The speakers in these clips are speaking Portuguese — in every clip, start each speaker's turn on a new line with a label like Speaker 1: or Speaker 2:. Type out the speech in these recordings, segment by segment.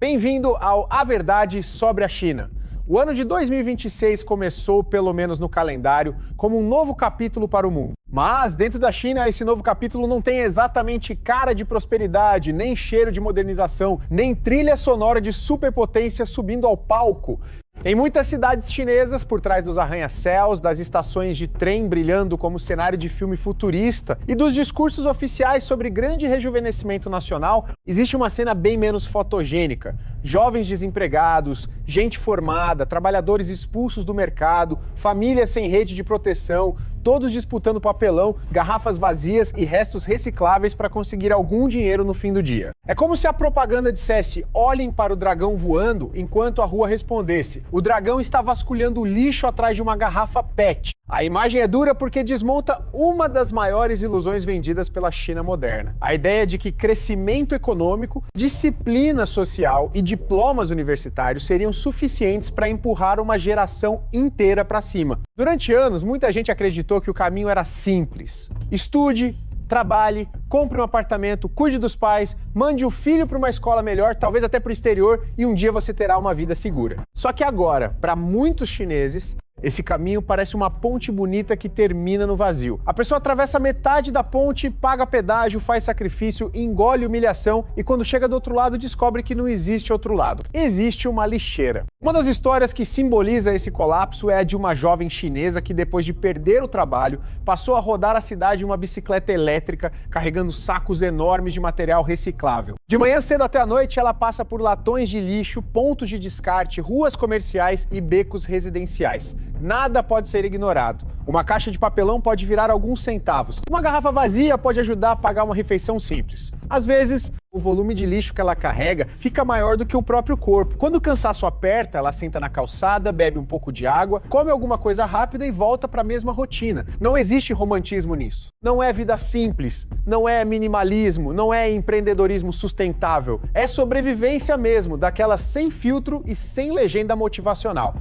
Speaker 1: Bem-vindo ao A Verdade sobre a China. O ano de 2026 começou, pelo menos no calendário, como um novo capítulo para o mundo. Mas, dentro da China, esse novo capítulo não tem exatamente cara de prosperidade, nem cheiro de modernização, nem trilha sonora de superpotência subindo ao palco. Em muitas cidades chinesas, por trás dos arranha-céus, das estações de trem brilhando como cenário de filme futurista e dos discursos oficiais sobre grande rejuvenescimento nacional, existe uma cena bem menos fotogênica. Jovens desempregados, gente formada, trabalhadores expulsos do mercado, famílias sem rede de proteção, todos disputando papelão, garrafas vazias e restos recicláveis para conseguir algum dinheiro no fim do dia. É como se a propaganda dissesse: olhem para o dragão voando, enquanto a rua respondesse: o dragão está vasculhando o lixo atrás de uma garrafa PET. A imagem é dura porque desmonta uma das maiores ilusões vendidas pela China moderna. A ideia de que crescimento econômico, disciplina social e diplomas universitários seriam suficientes para empurrar uma geração inteira para cima. Durante anos, muita gente acreditou que o caminho era simples. Estude, trabalhe, compre um apartamento, cuide dos pais, mande o filho para uma escola melhor, talvez até para o exterior, e um dia você terá uma vida segura. Só que agora, para muitos chineses, esse caminho parece uma ponte bonita que termina no vazio. A pessoa atravessa metade da ponte, paga pedágio, faz sacrifício, engole humilhação e quando chega do outro lado descobre que não existe outro lado. Existe uma lixeira. Uma das histórias que simboliza esse colapso é a de uma jovem chinesa que, depois de perder o trabalho, passou a rodar a cidade em uma bicicleta elétrica, carregando sacos enormes de material reciclável. De manhã cedo até a noite, ela passa por latões de lixo, pontos de descarte, ruas comerciais e becos residenciais. Nada pode ser ignorado. Uma caixa de papelão pode virar alguns centavos. Uma garrafa vazia pode ajudar a pagar uma refeição simples. Às vezes, o volume de lixo que ela carrega fica maior do que o próprio corpo. Quando o cansaço aperta, ela senta na calçada, bebe um pouco de água, come alguma coisa rápida e volta para a mesma rotina. Não existe romantismo nisso. Não é vida simples, não é minimalismo, não é empreendedorismo sustentável. É sobrevivência mesmo, daquela sem filtro e sem legenda motivacional.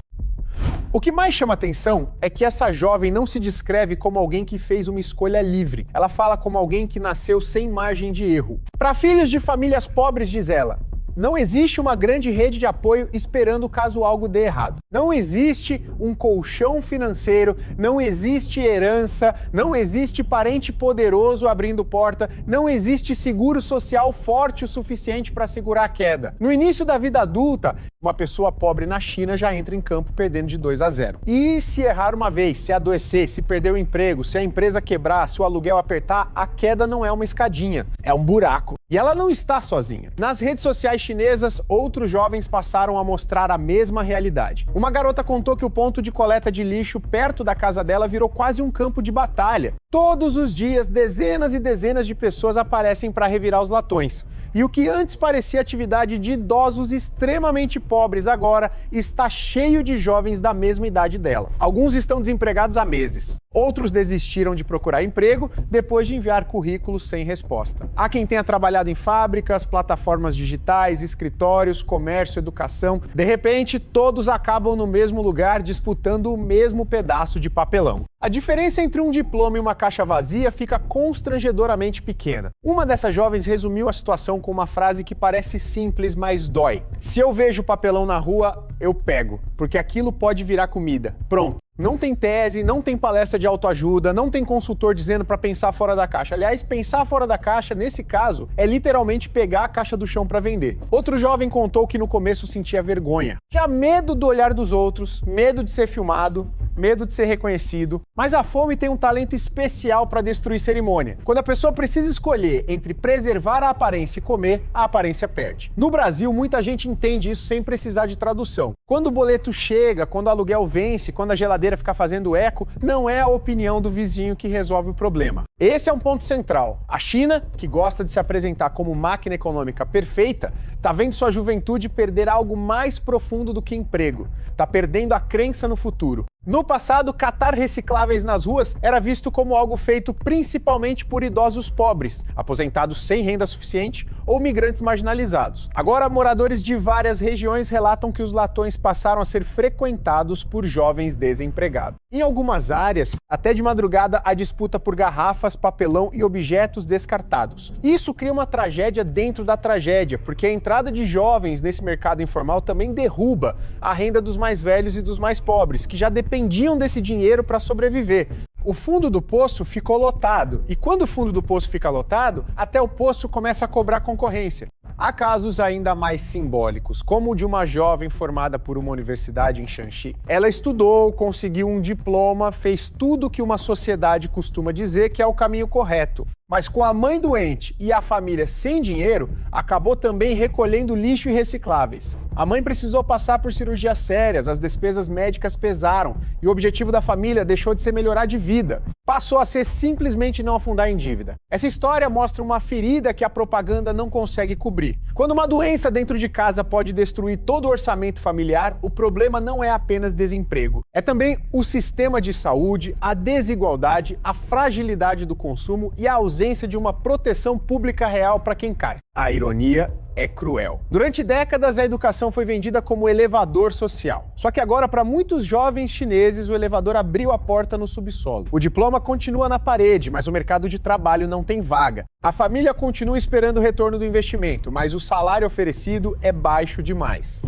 Speaker 1: O que mais chama atenção é que essa jovem não se descreve como alguém que fez uma escolha livre. Ela fala como alguém que nasceu sem margem de erro. Para filhos de famílias pobres, diz ela, não existe uma grande rede de apoio esperando caso algo dê errado. Não existe um colchão financeiro, não existe herança, não existe parente poderoso abrindo porta, não existe seguro social forte o suficiente para segurar a queda. No início da vida adulta, uma pessoa pobre na China já entra em campo perdendo de 2-0. E se errar uma vez, se adoecer, se perder o emprego, se a empresa quebrar, se o aluguel apertar, a queda não é uma escadinha, é um buraco. E ela não está sozinha. Nas redes sociais chinesas, outros jovens passaram a mostrar a mesma realidade. Uma garota contou que o ponto de coleta de lixo perto da casa dela virou quase um campo de batalha. Todos os dias, dezenas e dezenas de pessoas aparecem para revirar os latões. E o que antes parecia atividade de idosos extremamente pobres, agora está cheio de jovens da mesma idade dela. Alguns estão desempregados há meses. Outros desistiram de procurar emprego depois de enviar currículos sem resposta. Há quem tenha trabalhado em fábricas, plataformas digitais, escritórios, comércio, educação. De repente, todos acabam no mesmo lugar disputando o mesmo pedaço de papelão. A diferença entre um diploma e uma caixa vazia fica constrangedoramente pequena. Uma dessas jovens resumiu a situação com uma frase que parece simples, mas dói. Se eu vejo papelão na rua, eu pego, porque aquilo pode virar comida. Pronto. Não tem tese, não tem palestra de autoajuda, não tem consultor dizendo para pensar fora da caixa. Aliás, pensar fora da caixa, nesse caso, é literalmente pegar a caixa do chão para vender. Outro jovem contou que no começo sentia vergonha. Tinha medo do olhar dos outros, medo de ser filmado, medo de ser reconhecido. Mas a fome tem um talento especial para destruir cerimônia. Quando a pessoa precisa escolher entre preservar a aparência e comer, a aparência perde. No Brasil, muita gente entende isso sem precisar de tradução. Quando o boleto chega, quando o aluguel vence, quando a geladeira ficar fazendo eco, não é a opinião do vizinho que resolve o problema. Esse é um ponto central. A China, que gosta de se apresentar como máquina econômica perfeita, está vendo sua juventude perder algo mais profundo do que emprego. Está perdendo a crença no futuro. No passado, catar recicláveis nas ruas era visto como algo feito principalmente por idosos pobres, aposentados sem renda suficiente ou migrantes marginalizados. Agora, moradores de várias regiões relatam que os latões passaram a ser frequentados por jovens desempregados. Em algumas áreas, até de madrugada, há disputa por garrafas, papelão e objetos descartados. Isso cria uma tragédia dentro da tragédia, porque a entrada de jovens nesse mercado informal também derruba a renda dos mais velhos e dos mais pobres, que já dependiam desse dinheiro para sobreviver. O fundo do poço ficou lotado, e quando o fundo do poço fica lotado, até o poço começa a cobrar concorrência. Há casos ainda mais simbólicos, como o de uma jovem formada por uma universidade em Shanxi. Ela estudou, conseguiu um diploma, fez tudo o que uma sociedade costuma dizer que é o caminho correto. Mas com a mãe doente e a família sem dinheiro, acabou também recolhendo lixo e recicláveis. A mãe precisou passar por cirurgias sérias, as despesas médicas pesaram e o objetivo da família deixou de ser melhorar de vida. Passou a ser simplesmente não afundar em dívida. Essa história mostra uma ferida que a propaganda não consegue cobrir. Quando uma doença dentro de casa pode destruir todo o orçamento familiar, o problema não é apenas desemprego. É também o sistema de saúde, a desigualdade, a fragilidade do consumo e a ausência de uma proteção pública real para quem cai. A ironia é cruel. Durante décadas, a educação foi vendida como elevador social. Só que agora, para muitos jovens chineses, o elevador abriu a porta no subsolo. O diploma continua na parede, mas o mercado de trabalho não tem vaga. A família continua esperando o retorno do investimento, mas o salário oferecido é baixo demais.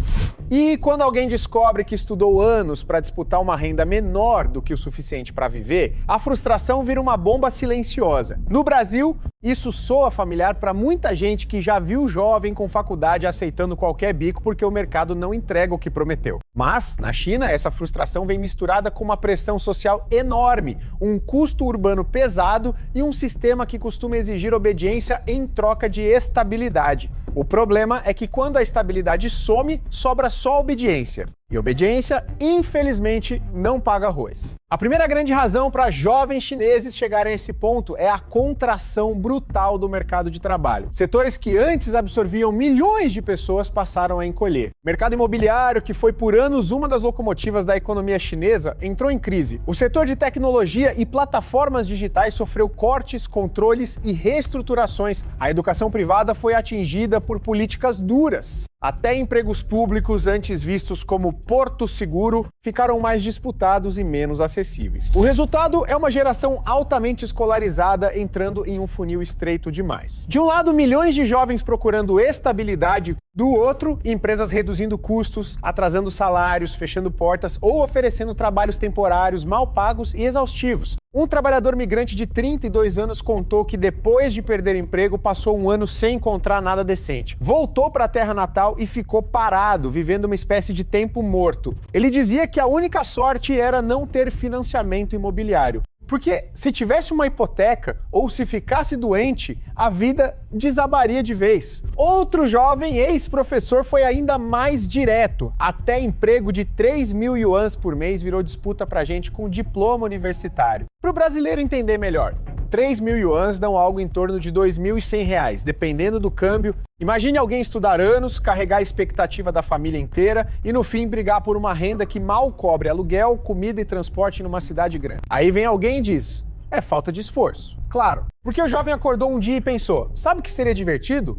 Speaker 1: E quando alguém descobre que estudou anos para disputar uma renda menor do que o suficiente para viver, a frustração vira uma bomba silenciosa. No Brasil, isso soa familiar para muita gente que já viu jovem com faculdade aceitando qualquer bico porque o mercado não entrega o que prometeu. Mas, na China, essa frustração vem misturada com uma pressão social enorme, um custo urbano pesado e um sistema que costuma exigir obediência em troca de estabilidade. O problema é que quando a estabilidade some, sobra só obediência. E obediência, infelizmente, não paga arroz. A primeira grande razão para jovens chineses chegarem a esse ponto é a contração brutal do mercado de trabalho. Setores que antes absorviam milhões de pessoas passaram a encolher. O mercado imobiliário, que foi por anos uma das locomotivas da economia chinesa, entrou em crise. O setor de tecnologia e plataformas digitais sofreu cortes, controles e reestruturações. A educação privada foi atingida por políticas duras. Até empregos públicos, antes vistos como porto seguro, ficaram mais disputados e menos acessíveis. O resultado é uma geração altamente escolarizada entrando em um funil estreito demais. De um lado, milhões de jovens procurando estabilidade, do outro, empresas reduzindo custos, atrasando salários, fechando portas ou oferecendo trabalhos temporários mal pagos e exaustivos. Um trabalhador migrante de 32 anos contou que depois de perder o emprego, passou um ano sem encontrar nada decente. Voltou para a terra natal e ficou parado, vivendo uma espécie de tempo morto. Ele dizia que a única sorte era não ter financiamento imobiliário. Porque se tivesse uma hipoteca ou se ficasse doente, a vida desabaria de vez. Outro jovem ex-professor foi ainda mais direto. Até emprego de 3.000 yuans por mês virou disputa pra gente com diploma universitário. Para o brasileiro entender melhor, 3.000 yuans dão algo em torno de R$ 2.100, dependendo do câmbio. Imagine alguém estudar anos, carregar a expectativa da família inteira e no fim brigar por uma renda que mal cobre aluguel, comida e transporte numa cidade grande. Aí vem alguém e diz, é falta de esforço. Claro, porque o jovem acordou um dia e pensou, sabe o que seria divertido?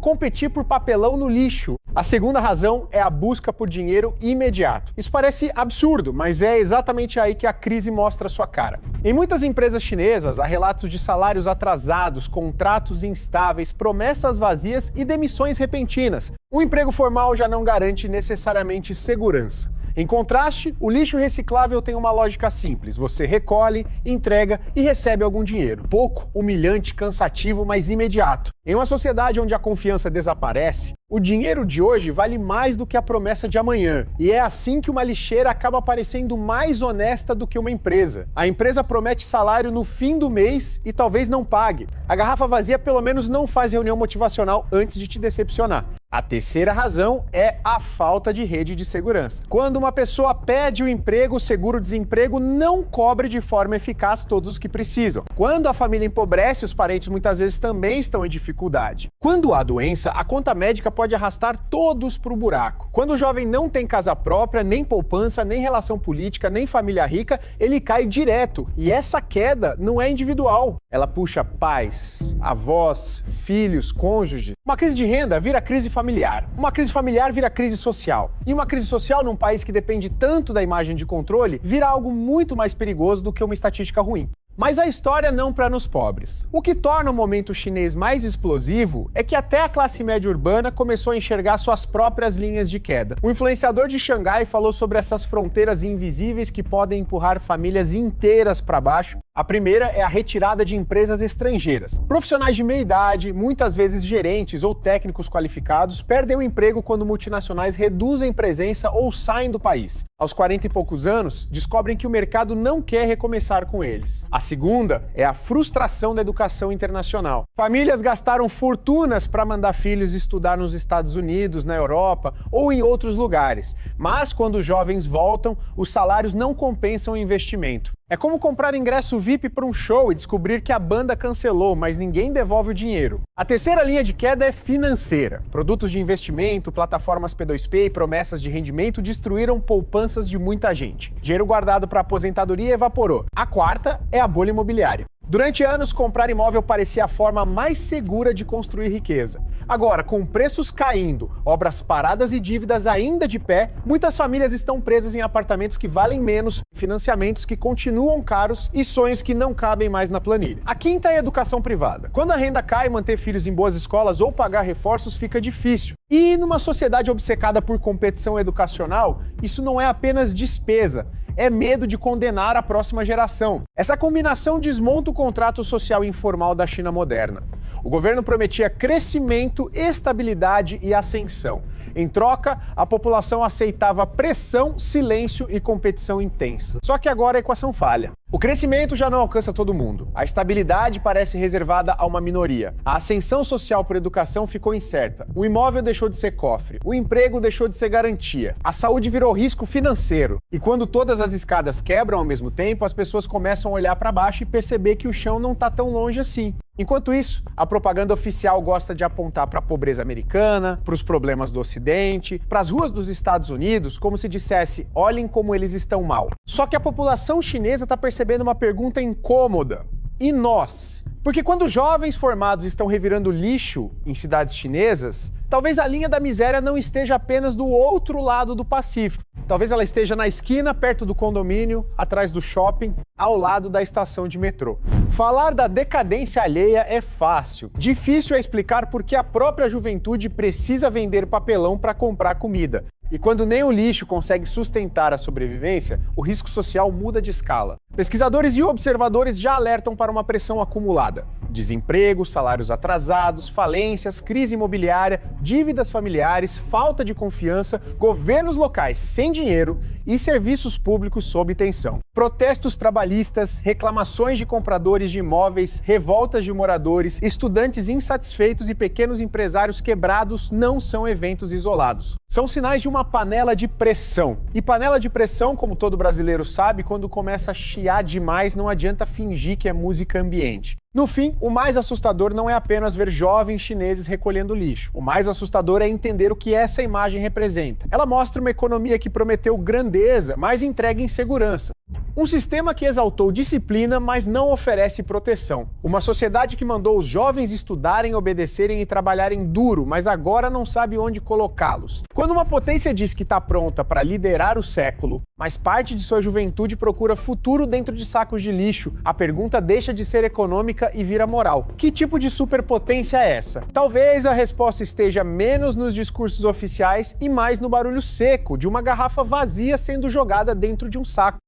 Speaker 1: Competir por papelão no lixo. A segunda razão é a busca por dinheiro imediato. Isso parece absurdo, mas é exatamente aí que a crise mostra sua cara. Em muitas empresas chinesas, há relatos de salários atrasados, contratos instáveis, promessas vazias e demissões repentinas. Um emprego formal já não garante necessariamente segurança. Em contraste, o lixo reciclável tem uma lógica simples. Você recolhe, entrega e recebe algum dinheiro. Pouco, humilhante, cansativo, mas imediato. Em uma sociedade onde a confiança desaparece, o dinheiro de hoje vale mais do que a promessa de amanhã. E é assim que uma lixeira acaba parecendo mais honesta do que uma empresa. A empresa promete salário no fim do mês e talvez não pague. A garrafa vazia pelo menos não faz reunião motivacional antes de te decepcionar. A terceira razão é a falta de rede de segurança. Quando uma pessoa pede o emprego, o seguro-desemprego não cobre de forma eficaz todos os que precisam. Quando a família empobrece, os parentes muitas vezes também estão em dificuldade. Quando há doença, a conta médica pode arrastar todos para o buraco. Quando o jovem não tem casa própria, nem poupança, nem relação política, nem família rica, ele cai direto. E essa queda não é individual. Ela puxa pais, avós, filhos, cônjuges. Uma crise de renda vira crise familiar. Uma crise familiar vira crise social. E uma crise social num país que depende tanto da imagem de controle vira algo muito mais perigoso do que uma estatística ruim. Mas a história não para nos pobres. O que torna o momento chinês mais explosivo é que até a classe média urbana começou a enxergar suas próprias linhas de queda. O influenciador de Xangai falou sobre essas fronteiras invisíveis que podem empurrar famílias inteiras para baixo. A primeira é a retirada de empresas estrangeiras. Profissionais de meia idade, muitas vezes gerentes ou técnicos qualificados, perdem o emprego quando multinacionais reduzem presença ou saem do país. Aos 40 e poucos anos, descobrem que o mercado não quer recomeçar com eles. A segunda é a frustração da educação internacional. Famílias gastaram fortunas para mandar filhos estudar nos Estados Unidos, na Europa ou em outros lugares. Mas quando os jovens voltam, os salários não compensam o investimento. É como comprar ingresso VIP para um show e descobrir que a banda cancelou, mas ninguém devolve o dinheiro. A terceira linha de queda é financeira. Produtos de investimento, plataformas P2P e promessas de rendimento destruíram poupanças de muita gente. Dinheiro guardado para aposentadoria evaporou. A quarta é a bolha imobiliária. Durante anos, comprar imóvel parecia a forma mais segura de construir riqueza. Agora, com preços caindo, obras paradas e dívidas ainda de pé, muitas famílias estão presas em apartamentos que valem menos, financiamentos que continuam caros e sonhos que não cabem mais na planilha. A quinta é a educação privada. Quando a renda cai, manter filhos em boas escolas ou pagar reforços fica difícil. E numa sociedade obcecada por competição educacional, isso não é apenas despesa, é medo de condenar a próxima geração. Essa combinação desmonta o contrato social informal da China moderna. O governo prometia crescimento, estabilidade e ascensão. Em troca, a população aceitava pressão, silêncio e competição intensa. Só que agora a equação falha. O crescimento já não alcança todo mundo. A estabilidade parece reservada a uma minoria. A ascensão social por educação ficou incerta. O imóvel deixou de ser cofre. O emprego deixou de ser garantia. A saúde virou risco financeiro. E quando todas as escadas quebram ao mesmo tempo, as pessoas começam a olhar para baixo e perceber que o chão não está tão longe assim. Enquanto isso, a propaganda oficial gosta de apontar para a pobreza americana, para os problemas do Ocidente, para as ruas dos Estados Unidos, como se dissesse, olhem como eles estão mal. Só que a população chinesa está percebendo uma pergunta incômoda. E nós? Porque quando jovens formados estão revirando lixo em cidades chinesas, talvez a linha da miséria não esteja apenas do outro lado do Pacífico. Talvez ela esteja na esquina, perto do condomínio, atrás do shopping, ao lado da estação de metrô. Falar da decadência alheia é fácil. Difícil é explicar por que a própria juventude precisa vender papelão para comprar comida. E quando nem o lixo consegue sustentar a sobrevivência, o risco social muda de escala. Pesquisadores e observadores já alertam para uma pressão acumulada. Desemprego, salários atrasados, falências, crise imobiliária, dívidas familiares, falta de confiança, governos locais sem dinheiro e serviços públicos sob tensão. Protestos trabalhistas, reclamações de compradores de imóveis, revoltas de moradores, estudantes insatisfeitos e pequenos empresários quebrados não são eventos isolados. São sinais de uma panela de pressão. E panela de pressão, como todo brasileiro sabe, quando começa a chiar demais, não adianta fingir que é música ambiente. No fim, o mais assustador não é apenas ver jovens chineses recolhendo lixo. O mais assustador é entender o que essa imagem representa. Ela mostra uma economia que prometeu grandeza, mas entrega insegurança. Um sistema que exaltou disciplina, mas não oferece proteção. Uma sociedade que mandou os jovens estudarem, obedecerem e trabalharem duro, mas agora não sabe onde colocá-los. Quando uma potência diz que está pronta para liderar o século, mas parte de sua juventude procura futuro dentro de sacos de lixo, a pergunta deixa de ser econômica e vira moral. Que tipo de superpotência é essa? Talvez a resposta esteja menos nos discursos oficiais e mais no barulho seco de uma garrafa vazia sendo jogada dentro de um saco.